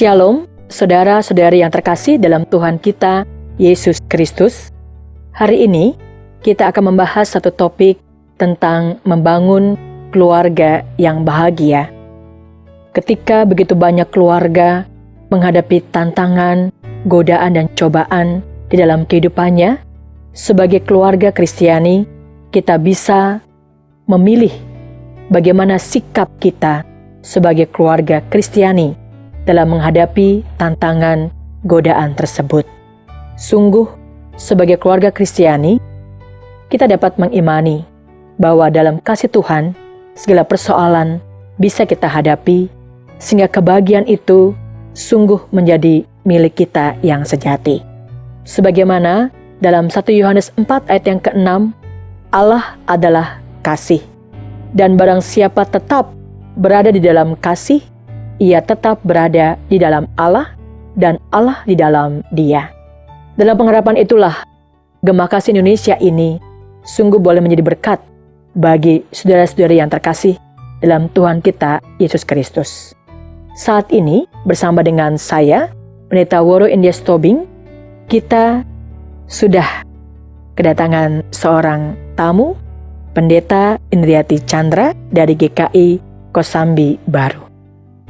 Shalom, saudara-saudari yang terkasih dalam Tuhan kita, Yesus Kristus. Hari ini, kita akan membahas satu topik tentang membangun keluarga yang bahagia. Ketika begitu banyak keluarga menghadapi tantangan, godaan, dan cobaan di dalam kehidupannya, sebagai keluarga Kristiani, kita bisa memilih bagaimana sikap kita sebagai keluarga Kristiani dalam menghadapi tantangan godaan tersebut. Sungguh, sebagai keluarga Kristiani, kita dapat mengimani bahwa dalam kasih Tuhan, segala persoalan bisa kita hadapi, sehingga kebahagiaan itu sungguh menjadi milik kita yang sejati. Sebagaimana dalam 1 Yohanes 4 ayat yang ke-6, Allah adalah kasih. Dan barang siapa tetap berada di dalam kasih, ia tetap berada di dalam Allah dan Allah di dalam dia. Dalam pengharapan itulah, Gema Kasih Indonesia ini sungguh boleh menjadi berkat bagi saudara-saudari yang terkasih dalam Tuhan kita, Yesus Kristus. Saat ini, bersama dengan saya, Pendeta Woro Indias Tobing, kita sudah kedatangan seorang tamu, Pendeta Indriati Chandra dari GKI Kosambi Baru.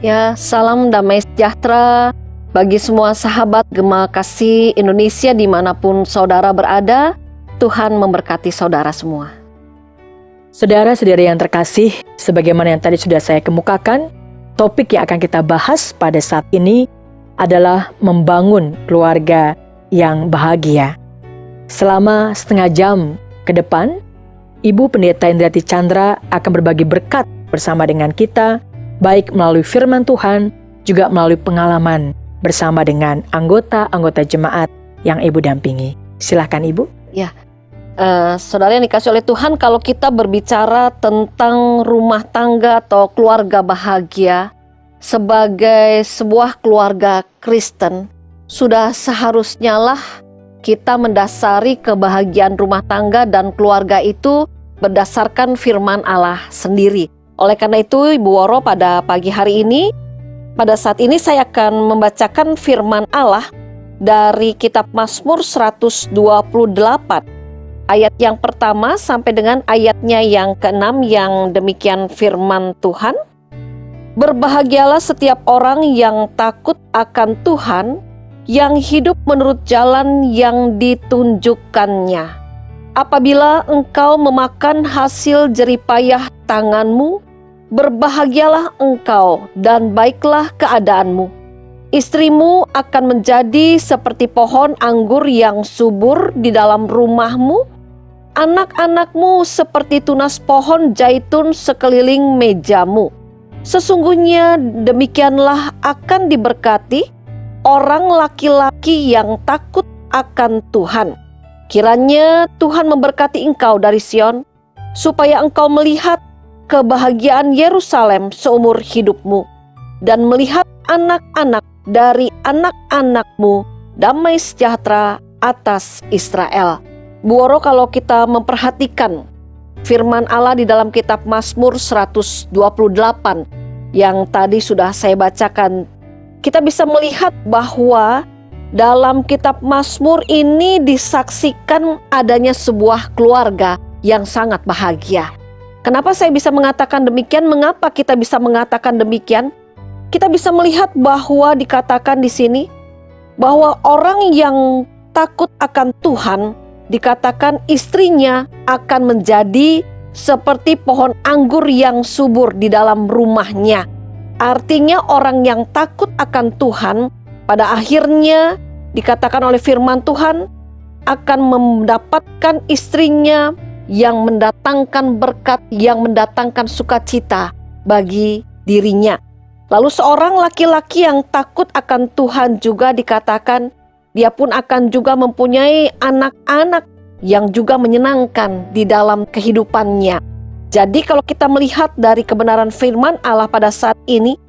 Ya, salam damai sejahtera bagi semua sahabat Gema Kasih Indonesia dimanapun saudara berada. Tuhan memberkati saudara semua. Saudara-saudari yang terkasih, sebagaimana yang tadi sudah saya kemukakan, topik yang akan kita bahas pada saat ini adalah membangun keluarga yang bahagia. Selama setengah jam ke depan, Ibu Pendeta Indriati Chandra akan berbagi berkat bersama dengan kita, baik melalui firman Tuhan, juga melalui pengalaman bersama dengan anggota-anggota jemaat yang Ibu dampingi. Silakan Ibu. Ya, saudara yang dikasih oleh Tuhan, kalau kita berbicara tentang rumah tangga atau keluarga bahagia, sebagai sebuah keluarga Kristen, sudah seharusnya lah kita mendasari kebahagiaan rumah tangga dan keluarga itu berdasarkan firman Allah sendiri. Oleh karena itu, Ibu Woro, pada pagi hari ini, pada saat ini saya akan membacakan firman Allah dari kitab Mazmur 128, ayat yang pertama sampai dengan ayatnya yang ke-6, yang demikian firman Tuhan. Berbahagialah setiap orang yang takut akan Tuhan, yang hidup menurut jalan yang ditunjukkannya. Apabila engkau memakan hasil jeripayah tanganmu, berbahagialah engkau dan baiklah keadaanmu. Istrimu akan menjadi seperti pohon anggur yang subur di dalam rumahmu, anak-anakmu seperti tunas pohon zaitun sekeliling mejamu. Sesungguhnya demikianlah akan diberkati orang laki-laki yang takut akan Tuhan. Kiranya Tuhan memberkati engkau dari Sion, supaya engkau melihat kebahagiaan Yerusalem seumur hidupmu, dan melihat anak-anak dari anak-anakmu damai sejahtera atas Israel. Bu Woro, kalau kita memperhatikan firman Allah di dalam kitab Mazmur 128 yang tadi sudah saya bacakan, kita bisa melihat bahwa dalam kitab Mazmur ini disaksikan adanya sebuah keluarga yang sangat bahagia. Kenapa saya bisa mengatakan demikian? Mengapa kita bisa mengatakan demikian? Kita bisa melihat bahwa dikatakan di sini bahwa orang yang takut akan Tuhan, dikatakan istrinya akan menjadi seperti pohon anggur yang subur di dalam rumahnya. Artinya orang yang takut akan Tuhan pada akhirnya dikatakan oleh firman Tuhan akan mendapatkan istrinya yang mendatangkan berkat, yang mendatangkan sukacita bagi dirinya. Lalu seorang laki-laki yang takut akan Tuhan juga dikatakan dia pun akan juga mempunyai anak-anak yang juga menyenangkan di dalam kehidupannya. Jadi kalau kita melihat dari kebenaran firman Allah pada saat ini,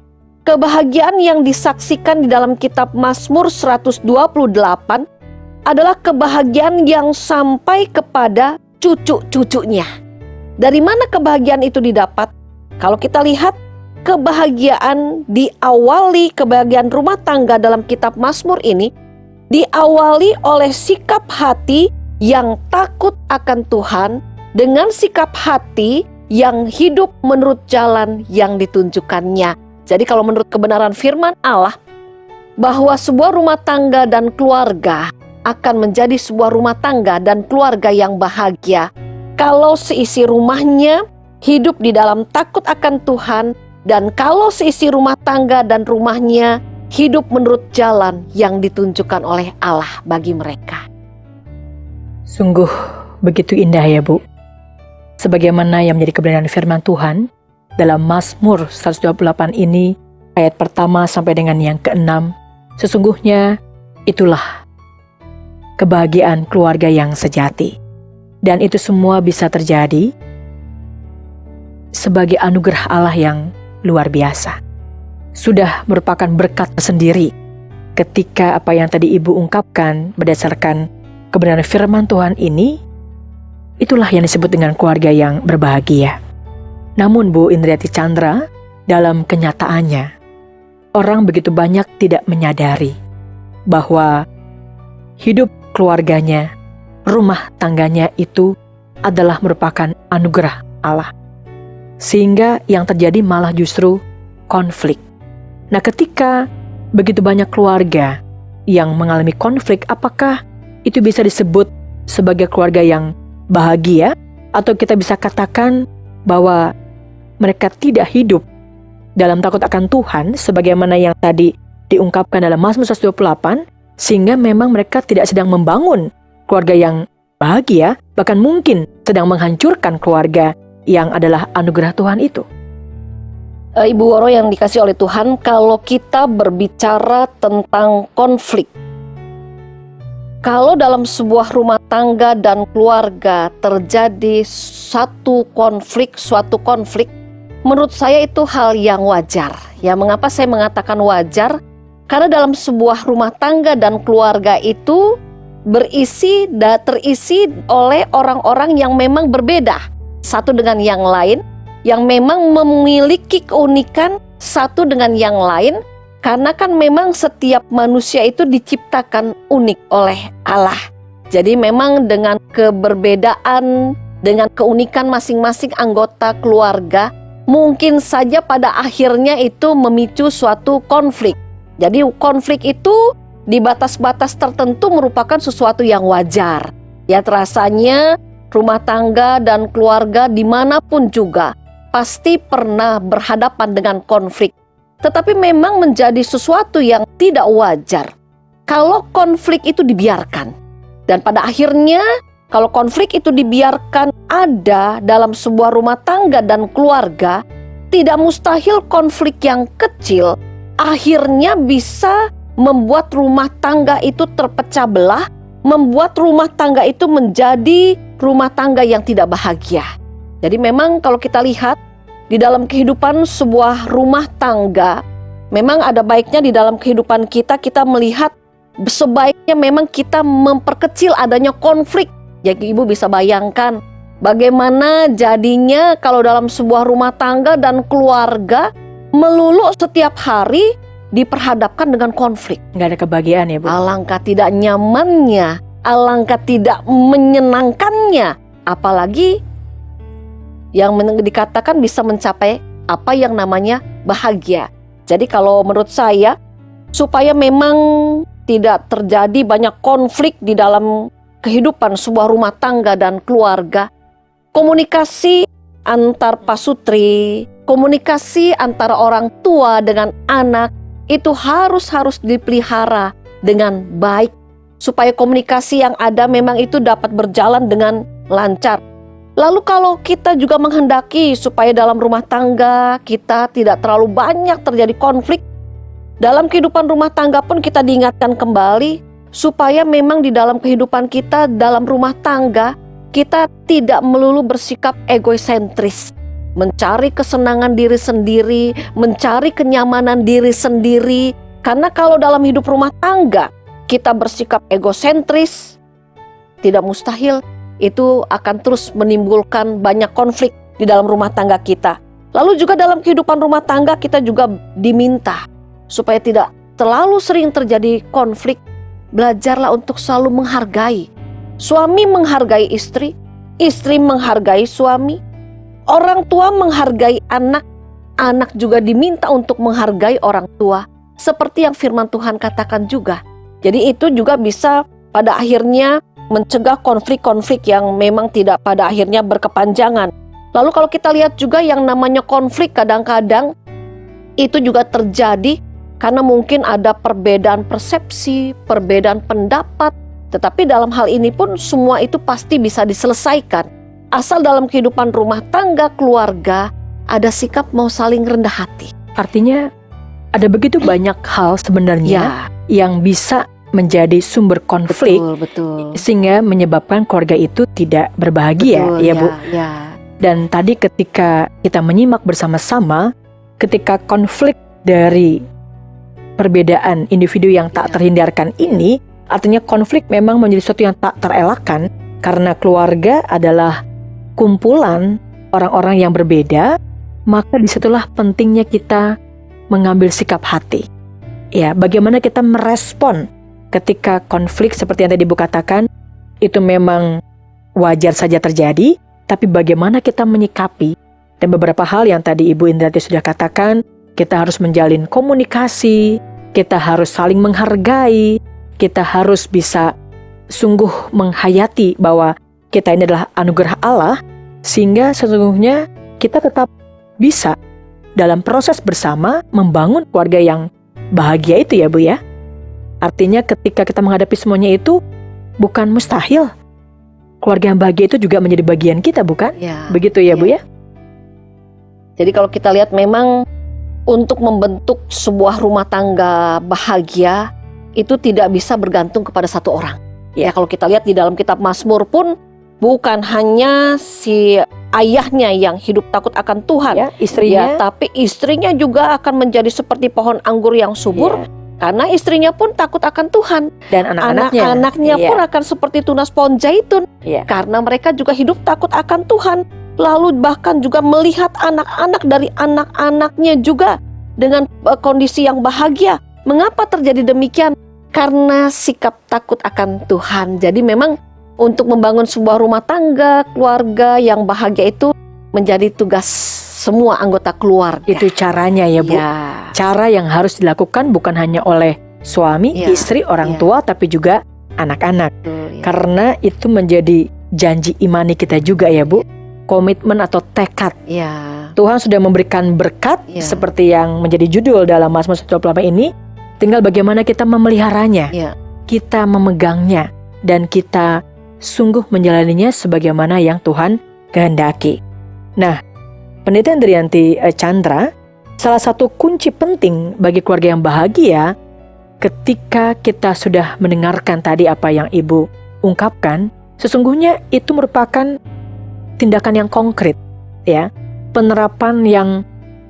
kebahagiaan yang disaksikan di dalam kitab Mazmur 128 adalah kebahagiaan yang sampai kepada cucu-cucunya. Dari mana kebahagiaan itu didapat? Kalau kita lihat kebahagiaan diawali, kebahagiaan rumah tangga dalam kitab Mazmur ini diawali oleh sikap hati yang takut akan Tuhan dengan sikap hati yang hidup menurut jalan yang ditunjukkannya. Jadi kalau menurut kebenaran firman Allah, bahwa sebuah rumah tangga dan keluarga akan menjadi sebuah rumah tangga dan keluarga yang bahagia kalau seisi rumahnya hidup di dalam takut akan Tuhan, dan kalau seisi rumah tangga dan rumahnya hidup menurut jalan yang ditunjukkan oleh Allah bagi mereka. Sungguh begitu indah ya Bu. Sebagaimana yang menjadi kebenaran firman Tuhan dalam Mazmur 128 ini, ayat pertama sampai dengan yang ke-6, sesungguhnya itulah kebahagiaan keluarga yang sejati. Dan itu semua bisa terjadi sebagai anugerah Allah yang luar biasa. Sudah merupakan berkat sendiri ketika apa yang tadi Ibu ungkapkan berdasarkan kebenaran firman Tuhan ini, itulah yang disebut dengan keluarga yang berbahagia. Namun Bu Indriati Chandra, dalam kenyataannya, orang begitu banyak tidak menyadari bahwa hidup keluarganya, rumah tangganya itu adalah merupakan anugerah Allah. Sehingga yang terjadi malah justru konflik. Nah, ketika begitu banyak keluarga yang mengalami konflik, apakah itu bisa disebut sebagai keluarga yang bahagia? Atau kita bisa katakan bahwa mereka tidak hidup dalam takut akan Tuhan sebagaimana yang tadi diungkapkan dalam Mazmur 128, sehingga memang mereka tidak sedang membangun keluarga yang bahagia, bahkan mungkin sedang menghancurkan keluarga yang adalah anugerah Tuhan itu. Ibu Woro yang dikasih oleh Tuhan, kalau kita berbicara tentang konflik, kalau dalam sebuah rumah tangga dan keluarga terjadi suatu konflik, menurut saya itu hal yang wajar. Ya, mengapa saya mengatakan wajar? Karena dalam sebuah rumah tangga dan keluarga itu terisi oleh orang-orang yang memang berbeda satu dengan yang lain, yang memang memiliki keunikan satu dengan yang lain, karena kan memang setiap manusia itu diciptakan unik oleh Allah. Jadi memang dengan keberbedaan, dengan keunikan masing-masing anggota keluarga, mungkin saja pada akhirnya itu memicu suatu konflik. Jadi konflik itu di batas-batas tertentu merupakan sesuatu yang wajar. Ya, rasanya rumah tangga dan keluarga dimanapun juga pasti pernah berhadapan dengan konflik. Tetapi memang menjadi sesuatu yang tidak wajar kalau konflik itu dibiarkan. Dan pada akhirnya kalau konflik itu dibiarkan ada dalam sebuah rumah tangga dan keluarga, tidak mustahil konflik yang kecil akhirnya bisa membuat rumah tangga itu terpecah belah, membuat rumah tangga itu menjadi rumah tangga yang tidak bahagia. Jadi memang kalau kita lihat di dalam kehidupan sebuah rumah tangga, memang ada baiknya di dalam kehidupan kita melihat sebaiknya memang kita memperkecil adanya konflik. Jadi Ibu bisa bayangkan bagaimana jadinya kalau dalam sebuah rumah tangga dan keluarga melulu setiap hari diperhadapkan dengan konflik. Nggak ada kebahagiaan ya Bu? Alangkah tidak nyamannya, alangkah tidak menyenangkannya, apalagi yang dikatakan bisa mencapai apa yang namanya bahagia. Jadi kalau menurut saya, supaya memang tidak terjadi banyak konflik di dalam kehidupan sebuah rumah tangga dan keluarga, komunikasi antar pasutri, komunikasi antara orang tua dengan anak itu harus dipelihara dengan baik, supaya komunikasi yang ada memang itu dapat berjalan dengan lancar. Lalu kalau kita juga menghendaki supaya dalam rumah tangga kita tidak terlalu banyak terjadi konflik, dalam kehidupan rumah tangga pun kita diingatkan kembali supaya memang di dalam kehidupan kita dalam rumah tangga kita tidak melulu bersikap egosentris, mencari kesenangan diri sendiri, mencari kenyamanan diri sendiri. Karena kalau dalam hidup rumah tangga kita bersikap egosentris, tidak mustahil itu akan terus menimbulkan banyak konflik di dalam rumah tangga kita. Lalu juga dalam kehidupan rumah tangga kita juga diminta supaya tidak terlalu sering terjadi konflik. Belajarlah untuk selalu menghargai. Suami menghargai istri, istri menghargai suami, orang tua menghargai anak, anak juga diminta untuk menghargai orang tua. Seperti yang firman Tuhan katakan juga. Jadi itu juga bisa pada akhirnya mencegah konflik-konflik yang memang tidak pada akhirnya berkepanjangan. Lalu kalau kita lihat juga yang namanya konflik kadang-kadang itu juga terjadi karena mungkin ada perbedaan persepsi, perbedaan pendapat. Tetapi dalam hal ini pun semua itu pasti bisa diselesaikan. Asal dalam kehidupan rumah tangga, keluarga, ada sikap mau saling rendah hati. Artinya ada begitu banyak hal sebenarnya yang bisa menjadi sumber konflik, Betul. sehingga menyebabkan keluarga itu tidak berbahagia, Betul, ya Bu. Ya. Dan tadi ketika kita menyimak bersama-sama, ketika konflik dari perbedaan individu yang tak terhindarkan ini, artinya konflik memang menjadi sesuatu yang tak terelakkan, karena keluarga adalah kumpulan orang-orang yang berbeda, maka disitulah pentingnya kita mengambil sikap hati. Ya, bagaimana kita merespon ketika konflik seperti yang tadi Ibu katakan, itu memang wajar saja terjadi, tapi bagaimana kita menyikapi. Dan beberapa hal yang tadi Ibu Indrati sudah katakan, kita harus menjalin komunikasi, kita harus saling menghargai, kita harus bisa sungguh menghayati bahwa kita ini adalah anugerah Allah, sehingga sesungguhnya kita tetap bisa dalam proses bersama membangun keluarga yang bahagia itu ya Bu ya. Artinya ketika kita menghadapi semuanya itu bukan mustahil. Keluarga yang bahagia itu juga menjadi bagian kita, bukan? Ya. Begitu ya Bu ya? Jadi kalau kita lihat memang untuk membentuk sebuah rumah tangga bahagia itu tidak bisa bergantung kepada satu orang. Ya, kalau kita lihat di dalam kitab Mazmur pun bukan hanya si ayahnya yang hidup takut akan Tuhan, Ya, istrinya. tapi istrinya juga akan menjadi seperti pohon anggur yang subur. Ya. Karena istrinya pun takut akan Tuhan. Dan anak-anaknya. Anak-anaknya pun akan seperti tunas pohon zaitun. Ya. Karena mereka juga hidup takut akan Tuhan. Lalu bahkan juga melihat anak-anak dari anak-anaknya juga dengan kondisi yang bahagia. Mengapa terjadi demikian? Karena sikap takut akan Tuhan. Jadi memang untuk membangun sebuah rumah tangga, keluarga yang bahagia itu menjadi tugas semua anggota keluarga. Itu caranya ya Bu. Ya. Cara yang harus dilakukan bukan hanya oleh suami, Ya. istri, orang Ya. tua, tapi juga anak-anak. Betul, ya. Karena itu menjadi janji imani kita juga ya Bu. Komitmen atau tekad. Ya. Tuhan sudah memberikan berkat Ya. seperti yang menjadi judul dalam Mazmur 128 ini. Tinggal bagaimana kita memeliharanya, Ya. kita memegangnya, dan kita sungguh menjalaninya sebagaimana yang Tuhan kehendaki. Nah, Pendeta Indrianti Chandra, salah satu kunci penting bagi keluarga yang bahagia ketika kita sudah mendengarkan tadi apa yang Ibu ungkapkan, sesungguhnya itu merupakan tindakan yang konkret, ya, penerapan yang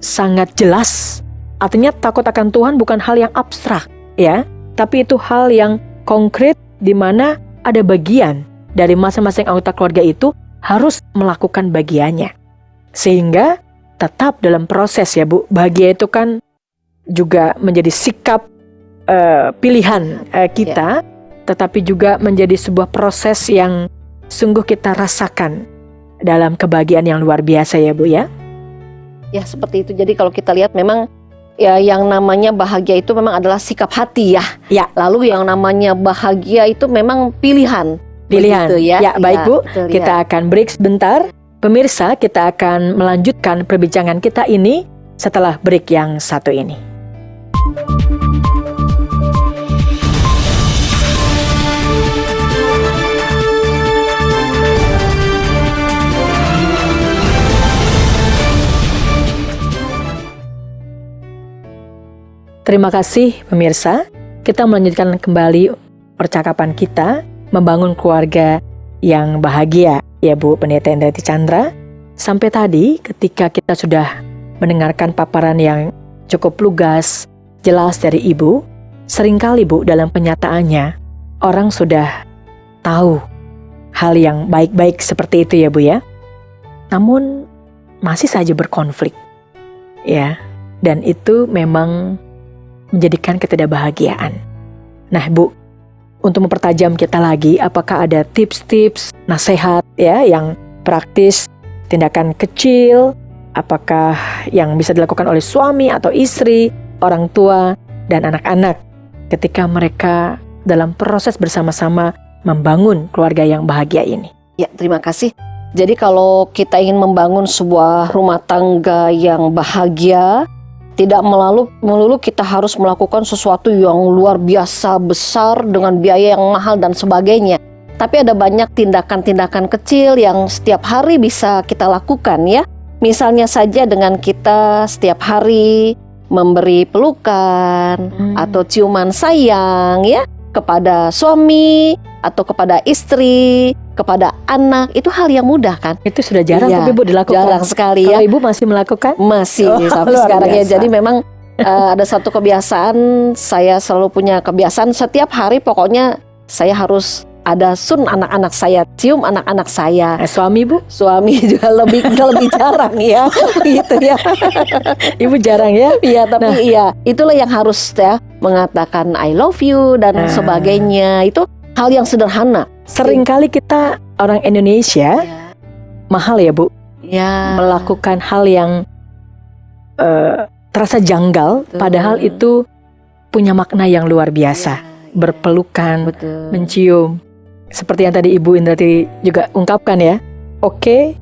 sangat jelas. Artinya takut akan Tuhan bukan hal yang abstrak, ya, tapi itu hal yang konkret di mana ada bagian dari masing-masing anggota keluarga itu harus melakukan bagiannya. Sehingga tetap dalam proses ya Bu, bahagia itu kan juga menjadi sikap pilihan kita, tetapi juga menjadi sebuah proses yang sungguh kita rasakan dalam kebahagiaan yang luar biasa ya Bu ya. Ya seperti itu. Jadi kalau kita lihat memang ya yang namanya bahagia itu memang adalah sikap hati ya. Ya. Lalu yang namanya bahagia itu memang pilihan. Begitu, ya. Ya, baik Bu. Betul, Kita akan break sebentar. Pemirsa, kita akan melanjutkan perbincangan kita ini setelah break yang satu ini. Terima kasih pemirsa. Kita melanjutkan kembali percakapan kita membangun keluarga yang bahagia ya Bu Pendeta Indrati Chandra. Sampai tadi ketika kita sudah mendengarkan paparan yang cukup lugas, jelas dari Ibu, seringkali Bu dalam penyataannya orang sudah tahu hal yang baik-baik seperti itu ya Bu ya. Namun masih saja berkonflik. ya. Dan itu memang menjadikan ketidakbahagiaan. Nah, Bu, untuk mempertajam kita lagi, apakah ada tips-tips, nasihat ya yang praktis, tindakan kecil, apakah yang bisa dilakukan oleh suami atau istri, orang tua, dan anak-anak ketika mereka dalam proses bersama-sama membangun keluarga yang bahagia ini? Ya, terima kasih. Jadi kalau kita ingin membangun sebuah rumah tangga yang bahagia, tidak melulu kita harus melakukan sesuatu yang luar biasa besar dengan biaya yang mahal dan sebagainya. Tapi ada banyak tindakan-tindakan kecil yang setiap hari bisa kita lakukan ya. Misalnya saja dengan kita setiap hari memberi pelukan atau ciuman sayang ya kepada suami atau kepada istri, kepada anak, itu hal yang mudah kan? Itu sudah jarang Iya, tapi Ibu dilakukan. jarang sekali Kalau ya. Ibu masih melakukan? Masih sampai luar sekarang ya. biasa. Jadi memang ada satu kebiasaan, saya selalu punya kebiasaan setiap hari pokoknya saya harus ada sun anak-anak saya, cium anak-anak saya. Suami Bu? Suami juga lebih jarang ya, gitu ya. Ibu jarang ya? Iya, tapi iya, itulah yang harus ya, mengatakan I love you dan sebagainya. Itu hal yang sederhana. Seringkali kita orang Indonesia mahal ya Bu, Ya. melakukan hal yang terasa janggal, Betul. padahal itu punya makna yang luar biasa. Berpelukan, Betul. mencium. Seperti yang tadi Ibu Indrati juga ungkapkan ya. Oke,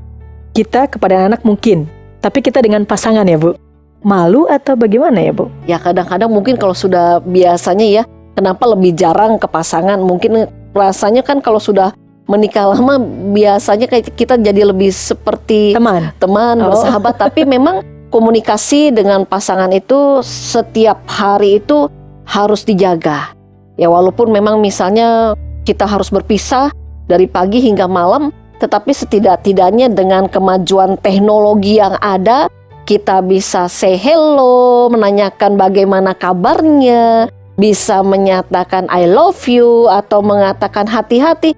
kita kepada anak mungkin, tapi kita dengan pasangan ya Bu, malu atau bagaimana ya Bu? Ya kadang-kadang mungkin kalau sudah biasanya ya, kenapa lebih jarang ke pasangan? Mungkin rasanya kan kalau sudah menikah lama biasanya kayak kita jadi lebih seperti teman Oh. bersahabat. Tapi memang komunikasi dengan pasangan itu setiap hari itu harus dijaga. Ya walaupun memang misalnya kita harus berpisah dari pagi hingga malam, tetapi setidak-tidaknya dengan kemajuan teknologi yang ada, kita bisa say hello, menanyakan bagaimana kabarnya, bisa menyatakan I love you atau mengatakan hati-hati.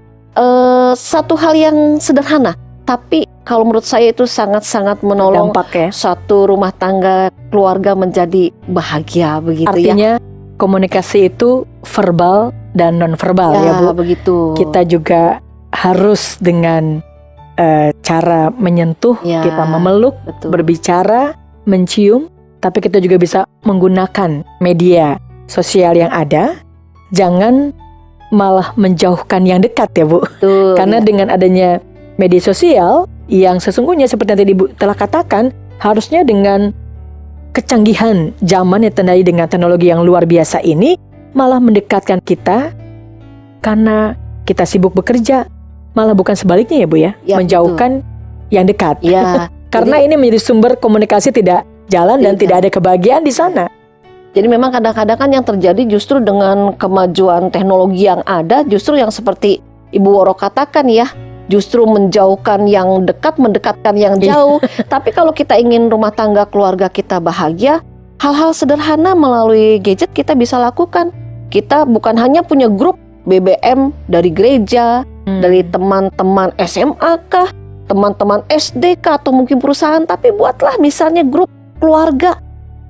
Satu hal yang sederhana, tapi kalau menurut saya itu sangat-sangat menolong Dampak ya. satu rumah tangga keluarga menjadi bahagia begitu. Artinya komunikasi itu verbal dan non-verbal ya Bu. Begitu. Kita juga harus dengan cara menyentuh, Ya, kita memeluk, betul. berbicara, mencium, tapi kita juga bisa menggunakan media sosial yang ada. Jangan malah menjauhkan yang dekat ya Bu. Betul, Karena ya. dengan adanya media sosial yang sesungguhnya seperti yang tadi Ibu telah katakan, harusnya dengan kecanggihan zaman yang ditandai dengan teknologi yang luar biasa ini malah mendekatkan kita karena kita sibuk bekerja, malah bukan sebaliknya ya Bu ya, Ya, menjauhkan yang dekat. Ya, Karena ini menjadi sumber komunikasi tidak jalan dan tidak ada kebahagiaan di sana. jadi memang kadang-kadang kan yang terjadi justru dengan kemajuan teknologi yang ada, justru yang seperti Ibu Woro katakan ya, justru menjauhkan yang dekat, mendekatkan yang jauh. Tapi kalau kita ingin rumah tangga keluarga kita bahagia, hal-hal sederhana melalui gadget kita bisa lakukan. Kita bukan hanya punya grup BBM dari gereja, dari teman-teman SMA kah, teman-teman SD kah, atau mungkin perusahaan, tapi buatlah misalnya grup keluarga.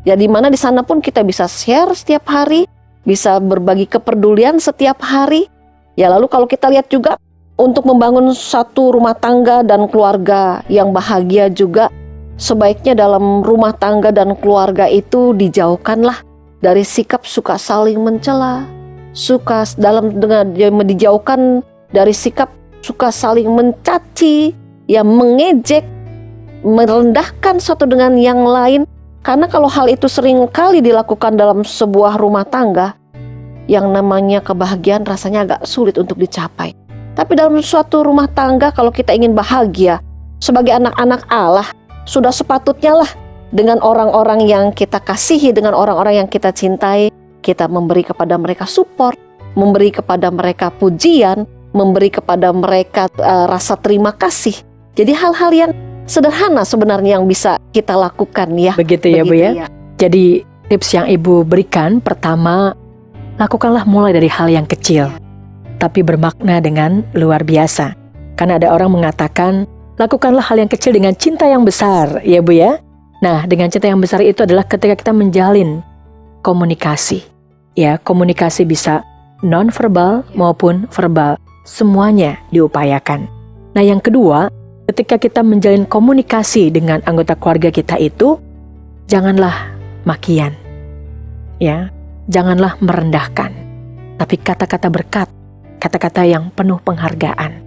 Ya di mana di sana pun kita bisa share setiap hari, bisa berbagi kepedulian setiap hari. Ya lalu kalau kita lihat juga untuk membangun satu rumah tangga dan keluarga yang bahagia juga, sebaiknya dalam rumah tangga dan keluarga itu dijauhkanlah dari sikap suka saling mencela, dijauhkan dari sikap suka saling mencaci, ya mengejek, merendahkan satu dengan yang lain. Karena kalau hal itu sering kali dilakukan dalam sebuah rumah tangga, yang namanya kebahagiaan rasanya agak sulit untuk dicapai. Tapi dalam suatu rumah tangga kalau kita ingin bahagia sebagai anak-anak Allah, sudah sepatutnya lah dengan orang-orang yang kita kasihi, dengan orang-orang yang kita cintai, kita memberi kepada mereka support, memberi kepada mereka pujian, memberi kepada mereka rasa terima kasih. Jadi hal-hal yang sederhana sebenarnya yang bisa kita lakukan ya. Begitu ya Bu ya. Jadi tips yang Ibu berikan, pertama, lakukanlah mulai dari hal yang kecil, tapi bermakna dengan luar biasa. Karena ada orang mengatakan, lakukanlah hal yang kecil dengan cinta yang besar, ya Bu ya. Nah, dengan cinta yang besar itu adalah ketika kita menjalin komunikasi. Ya, komunikasi bisa non-verbal maupun verbal. Semuanya diupayakan. Nah, yang kedua, ketika kita menjalin komunikasi dengan anggota keluarga kita itu, janganlah makian. Ya, janganlah merendahkan. Tapi kata-kata berkat, kata-kata yang penuh penghargaan.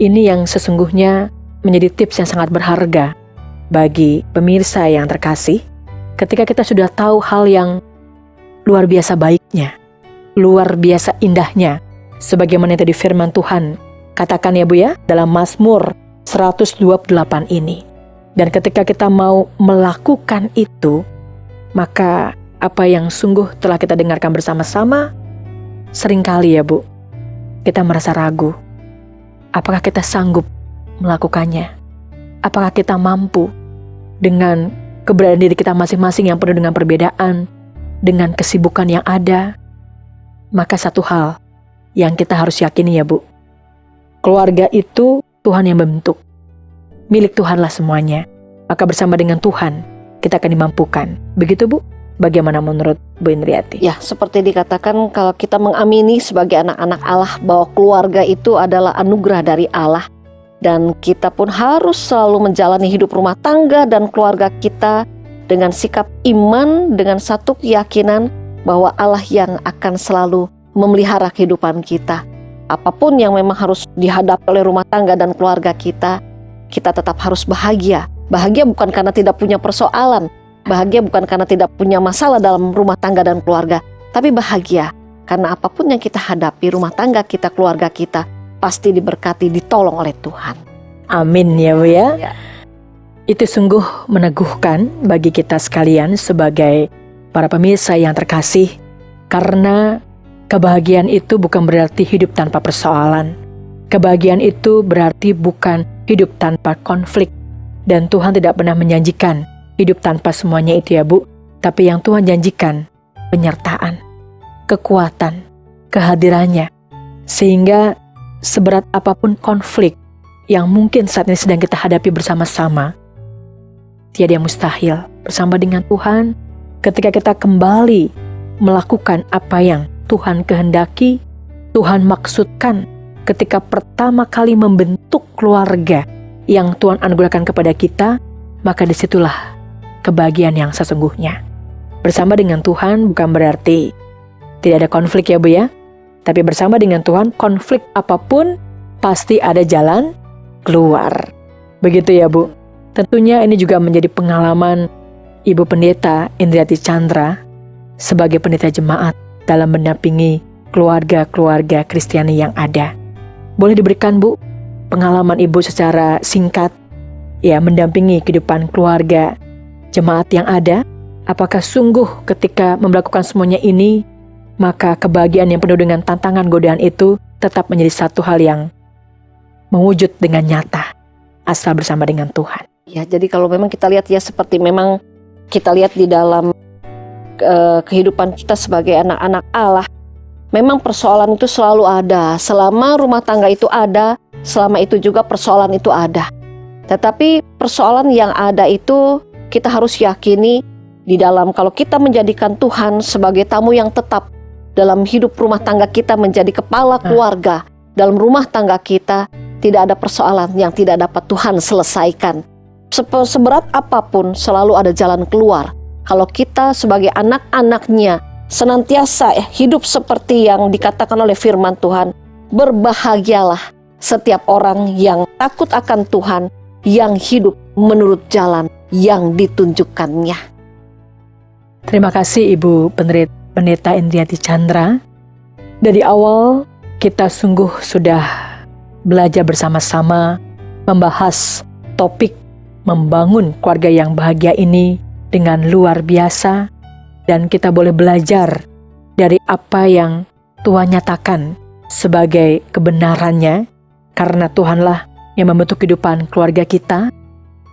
Ini yang sesungguhnya menjadi tips yang sangat berharga bagi pemirsa yang terkasih. Ketika kita sudah tahu hal yang luar biasa baiknya, luar biasa indahnya, sebagaimana tadi firman Tuhan katakan ya Bu ya, dalam Mazmur 128 ini. Dan ketika kita mau melakukan itu, maka apa yang sungguh telah kita dengarkan bersama-sama, seringkali ya Bu, kita merasa ragu. Apakah kita sanggup melakukannya? Apakah kita mampu dengan keberadaan diri kita masing-masing yang penuh dengan perbedaan, dengan kesibukan yang ada? Maka satu hal yang kita harus yakini ya Bu, keluarga itu Tuhan yang membentuk. Milik Tuhanlah semuanya. Maka bersama dengan Tuhan kita akan dimampukan. Begitu Bu? Bagaimana menurut Bu Indriati? Ya, seperti dikatakan kalau kita mengamini sebagai anak-anak Allah bahwa keluarga itu adalah anugerah dari Allah. Dan kita pun harus selalu menjalani hidup rumah tangga dan keluarga kita dengan sikap iman, dengan satu keyakinan bahwa Allah yang akan selalu memelihara kehidupan kita. Apapun yang memang harus dihadapi oleh rumah tangga dan keluarga kita tetap harus bahagia. Bahagia bukan karena tidak punya persoalan, bahagia bukan karena tidak punya masalah dalam rumah tangga dan keluarga, tapi bahagia karena apapun yang kita hadapi, rumah tangga kita, keluarga kita pasti diberkati, ditolong oleh Tuhan. Amin ya Bu ya. Ya. Itu sungguh meneguhkan bagi kita sekalian sebagai para pemirsa yang terkasih, karena kebahagiaan itu bukan berarti hidup tanpa persoalan. Kebahagiaan itu berarti bukan hidup tanpa konflik. Dan Tuhan tidak pernah menjanjikan hidup tanpa semuanya itu ya Bu. Tapi yang Tuhan janjikan, penyertaan, kekuatan, kehadirannya. Sehingga seberat apapun konflik yang mungkin saat ini sedang kita hadapi bersama-sama, tiada yang mustahil. Bersama dengan Tuhan, ketika kita kembali melakukan apa yang Tuhan kehendaki, Tuhan maksudkan ketika pertama kali membentuk keluarga yang Tuhan anugerahkan kepada kita, maka disitulah kebahagiaan yang sesungguhnya. Bersama dengan Tuhan bukan berarti tidak ada konflik ya Bu ya, tapi bersama dengan Tuhan konflik apapun pasti ada jalan keluar. Begitu ya Bu. Tentunya ini juga menjadi pengalaman Ibu Pendeta Indriati Chandra sebagai pendeta jemaat dalam mendampingi keluarga-keluarga Kristiani yang ada. Boleh diberikan Bu pengalaman Ibu secara singkat ya mendampingi kehidupan keluarga jemaat yang ada? Apakah sungguh ketika melakukan semuanya ini, maka kebahagiaan yang penuh dengan tantangan godaan itu tetap menjadi satu hal yang mewujud dengan nyata asal bersama dengan Tuhan? Ya, jadi kalau memang kita lihat ya seperti memang kita lihat di dalam kehidupan kita sebagai anak-anak Allah, memang persoalan itu selalu ada. Selama rumah tangga itu ada, selama itu juga persoalan itu ada. Tetapi persoalan yang ada itu kita harus yakini di dalam, kalau kita menjadikan Tuhan sebagai tamu yang tetap dalam hidup rumah tangga kita, menjadi kepala keluarga dalam rumah tangga kita, tidak ada persoalan yang tidak dapat Tuhan selesaikan. Seberat apapun selalu ada jalan keluar. Kalau kita sebagai anak-anaknya senantiasa hidup seperti yang dikatakan oleh firman Tuhan, berbahagialah setiap orang yang takut akan Tuhan, yang hidup menurut jalan yang ditunjukkannya. Terima kasih Ibu Pendeta Indriati Chandra. Dari awal kita sungguh sudah belajar bersama-sama membahas topik membangun keluarga yang bahagia ini dengan luar biasa, dan kita boleh belajar dari apa yang Tuhan nyatakan sebagai kebenarannya, karena Tuhanlah yang membentuk kehidupan keluarga kita.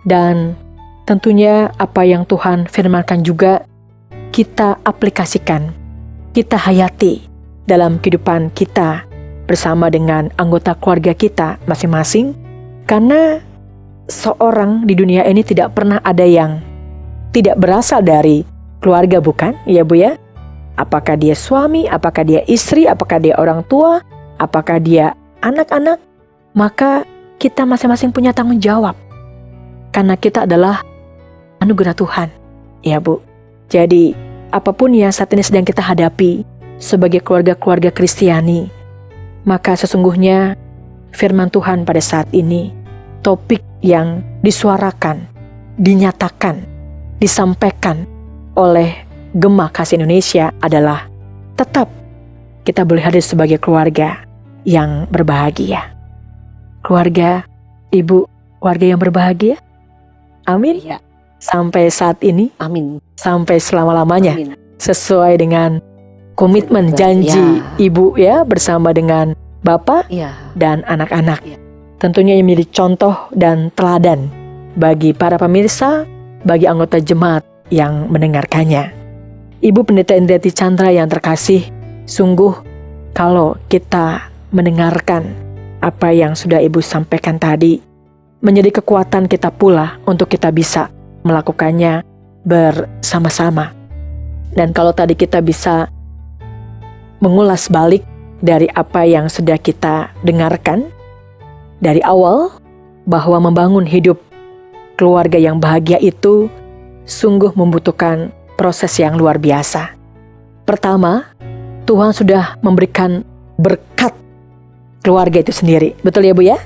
Dan tentunya apa yang Tuhan firmankan juga kita aplikasikan, kita hayati dalam kehidupan kita bersama dengan anggota keluarga kita masing-masing. Karena seorang di dunia ini tidak pernah ada yang tidak berasal dari keluarga, bukan? Ya Bu ya? Apakah dia suami, apakah dia istri, apakah dia orang tua, apakah dia anak-anak, maka kita masing-masing punya tanggung jawab. Karena kita adalah anugerah Tuhan, ya Bu. Jadi apapun yang saat ini sedang kita hadapi sebagai keluarga-keluarga Kristiani, maka sesungguhnya firman Tuhan pada saat ini, topik yang disuarakan, dinyatakan, disampaikan oleh Gema Kasih Indonesia adalah tetap kita boleh hadir sebagai keluarga yang berbahagia. Keluarga, ibu, keluarga yang berbahagia. Amin. Ya. Sampai saat ini, Amin. sampai selama-lamanya, Amin. sesuai dengan komitmen janji Ya. ibu ya bersama dengan bapak Ya. dan anak-anak. Ya. Tentunya ini menjadi contoh dan teladan bagi para pemirsa, bagi anggota jemaat yang mendengarkannya. Ibu Pendeta Indriati Chandra yang terkasih, sungguh kalau kita mendengarkan apa yang sudah Ibu sampaikan tadi, menjadi kekuatan kita pula untuk kita bisa melakukannya bersama-sama. Dan kalau tadi kita bisa mengulas balik dari apa yang sudah kita dengarkan dari awal, bahwa membangun hidup keluarga yang bahagia itu sungguh membutuhkan proses yang luar biasa. Pertama, Tuhan sudah memberikan berkat keluarga itu sendiri. Betul ya Bu ya?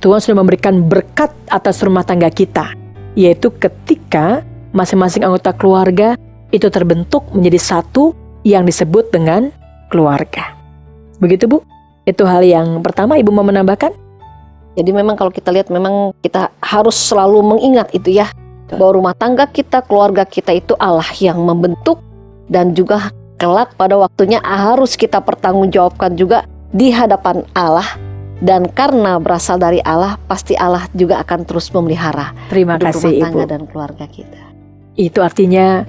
Tuhan sudah memberikan berkat atas rumah tangga kita, yaitu ketika masing-masing anggota keluarga itu terbentuk menjadi satu yang disebut dengan keluarga. Begitu Bu? Itu hal yang pertama. Ibu mau menambahkan? Jadi memang kalau kita lihat, memang kita harus selalu mengingat itu ya, bahwa rumah tangga kita, keluarga kita itu Allah yang membentuk, dan juga kelak pada waktunya harus kita pertanggungjawabkan juga di hadapan Allah. Dan karena berasal dari Allah, pasti Allah juga akan terus memelihara Terima kasih rumah tangga Ibu. dan keluarga kita. Itu artinya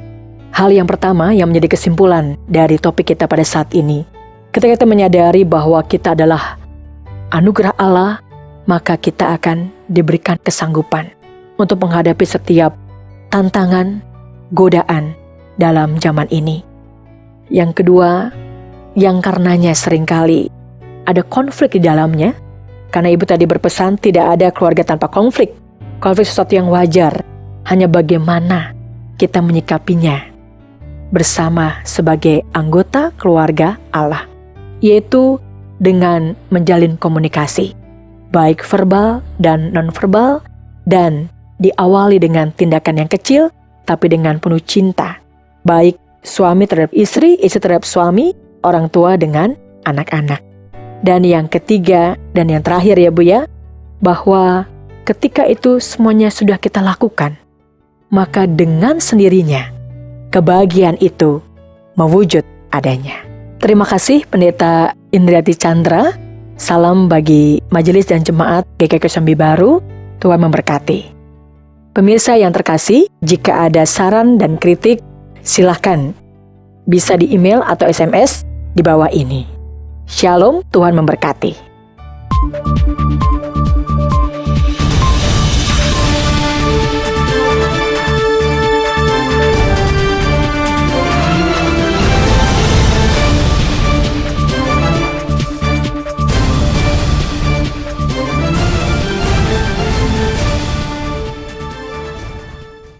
hal yang pertama yang menjadi kesimpulan dari topik kita pada saat ini. Ketika kita menyadari bahwa kita adalah anugerah Allah, maka kita akan diberikan kesanggupan untuk menghadapi setiap tantangan, godaan dalam zaman ini. Yang kedua, yang karenanya seringkali ada konflik di dalamnya, karena Ibu tadi berpesan tidak ada keluarga tanpa konflik. Konflik sesuatu yang wajar, hanya bagaimana kita menyikapinya bersama sebagai anggota keluarga Allah, yaitu dengan menjalin komunikasi, baik verbal dan non-verbal, dan diawali dengan tindakan yang kecil, tapi dengan penuh cinta, baik suami terhadap istri, istri terhadap suami, orang tua dengan anak-anak. Dan yang ketiga dan yang terakhir ya Bu ya, bahwa ketika itu semuanya sudah kita lakukan, maka dengan sendirinya kebahagiaan itu mewujud adanya. Terima kasih Pendeta Indriati Chandra. Salam bagi majelis dan jemaat GKI Kosambi Baru. Tuhan memberkati. Pemirsa yang terkasih, jika ada saran dan kritik, silahkan bisa di email atau SMS di bawah ini. Shalom, Tuhan memberkati.